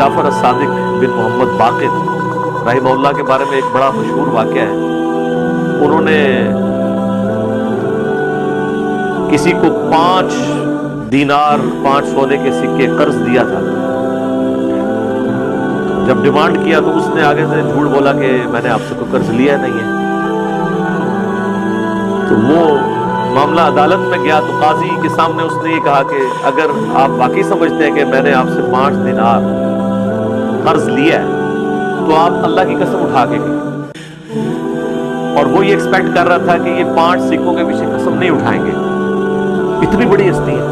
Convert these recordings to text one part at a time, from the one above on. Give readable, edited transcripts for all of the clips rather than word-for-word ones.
जाफ़र अस-सादिक बिन Mohammad Baqir रहमहुल्लाह के बारे में एक बड़ा मशहूर वाक़या है। उन्होंने किसी को 5 दीनार 5 सोने के सिक्के कर्ज दिया था। जब डिमांड किया तो उसने आगे से झूठ बोला कि मैंने आपसे कोई कर्ज लिया नहीं है। तो वो मामला अदालत में गया तो काजी के सामने उसने ये कहा कि अगर आप वाकई समझते हैं कि मैंने आपसे 5 दिनार कर्ज लिया है तो आप अल्लाह की कसम उठा के गए। और वो ये एक्सपेक्ट कर रहा था कि ये 5 सिक्कों के पीछे कसम नहीं उठाएंगे, इतनी बड़ी हस्ती है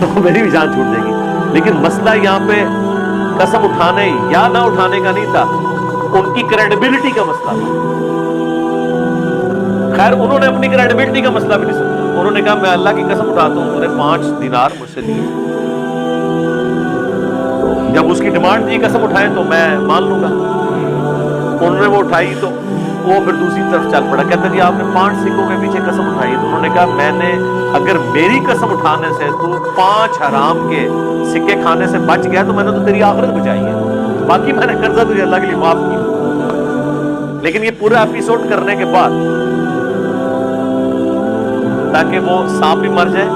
तो मेरी भी जान छूट जाएगी। लेकिन मसला यहाँ पे कसम उठाने या ना उठाने का नहीं था, उनकी क्रेडिबिलिटी का मसला था। खैर उन्होंने अपनी क्रेडिबिलिटी का मसला भी नहीं समझा। उन्होंने कहा मैं अल्लाह की कसम उठाता हूं तूने 5 दिनार मुझसे लिए, तो जब उसकी डिमांड थी कसम उठाए तो मैं मान लूंगा। उन्होंने वो उठाई तो वो फिर दूसरी तरफ चल पड़ा, कहते जी आपने 5 सिक्कों के पीछे कसम उठाई। तो उन्होंने कहा मैंने अगर मेरी कसम उठाने से तू 5 हराम के सिक्के खाने से बच गया तो मैंने तो तेरी आखिरत बचाई है, बाकी मैंने कर्जा तुझे अल्लाह के लिए माफ किया। लेकिन ये पूरा एपिसोड करने के बाद ताकि वो सांप भी मर जाए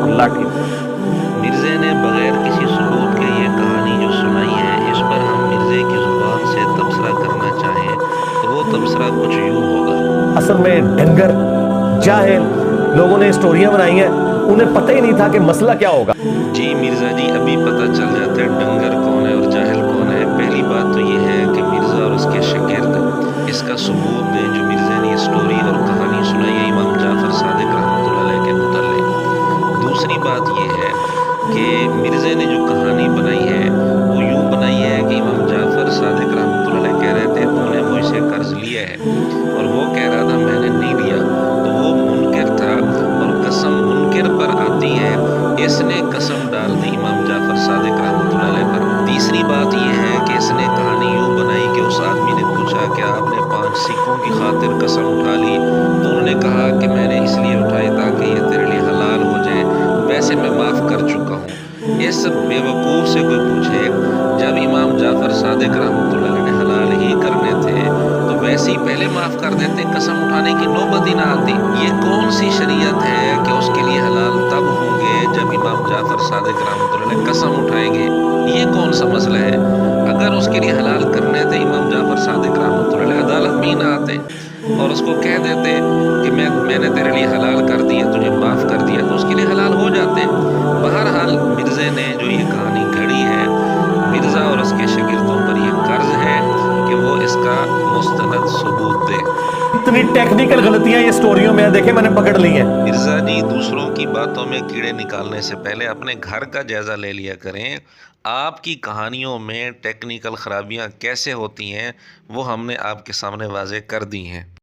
और लाठी भी। मिर्जे ने बगैर किसी सबूत के ये कहानी जो सुनाई है, इस पर हम मिर्जे की जुबान से तबसरा करना चाहें तो वो तबसरा कुछ यूं होगा। असल में डंगर जाहिल लोगों ने स्टोरियां बनाई हैं, उन्हें पता ही नहीं था कि मसला क्या होगा। जी मिर्जा जी, अभी पता चल जाता है डंगर कौन है और जाहिल कौन है। पहली बात तो ये है कि मिर्जा और उसके शागिर्द इसका सबूत दें जो मिर्जे ने स्टोरी और कहानी सुनाई है इमाम जाफर सादिक रहमतुल्लाह अलैह के मुतल्लिक। दूसरी बात ये है कि मिर्जे ने जो कहानी बनाई है वो यूं बनाई है कि इमाम जाफर सादिक रहमतुल्लाह अलैह कह रहे थे तूने मुझसे कर्ज लिया है, और वो कह रहा था मैंने नहीं लिया, तो वो मुनकिर था और कसम मुनकिर पर आती है, इसने कसम डाल दी इमाम जाफर सादिक रहमतुल्लाह अलैह पर। तीसरी बात ये है कि इसने कहानी यूं बनाई कि उस आदमी ने पूछा कि आपने 5 सिक्कों की खातिर कसम उठा ली, तो उन्होंने कहा कि मैंने इसलिए उठाई ताकि ये तेरे लिए हलाल हो जाए, वैसे मैं माफ़ कर चुका हूँ। इस बेवकूफ़ से कोई पूछे जब इमाम जाफर सादिक रहमतुल्लाह अलैह ने हलाल ही करने थे तो वैसे ही पहले माफ़ कर देते, कसम उठाने की नौबत ही ना आती। ये कौन सी शरीयत है कि उसके लिए हलाल तब होंगे जब इमाम जाफर सादिक रहमतुल्लाह अलैह कसम उठाएंगे? ये कौन सा मसला है? अगर उसके लिए हलाल करने थे इमाम जाफर सादिक रहमतुल्लाह अलैह अदालत में ही ना आते और उसको कह देते कि मैंने तेरे लिए हलाल कर दिया, तुझे माफ़ कर दिया, तो उसके लिए हलाल हो जाते। बहरहाल मिर्ज़े ने जो ये कहानी घड़ी है, मिर्ज़ा और उसके शागिर्दों पर ये कर्ज है कि वो इसका मुस्तनद सबूत दे। इतनी टेक्निकल गलतियां ये स्टोरियों में देखे मैंने पकड़ ली हैं। मिर्ज़ा जी, दूसरों की बातों में कीड़े निकालने से पहले अपने घर का जायज़ा ले लिया करें। आपकी कहानियों में टेक्निकल ख़राबियाँ कैसे होती हैं वो हमने आपके सामने वाज़े कर दी हैं।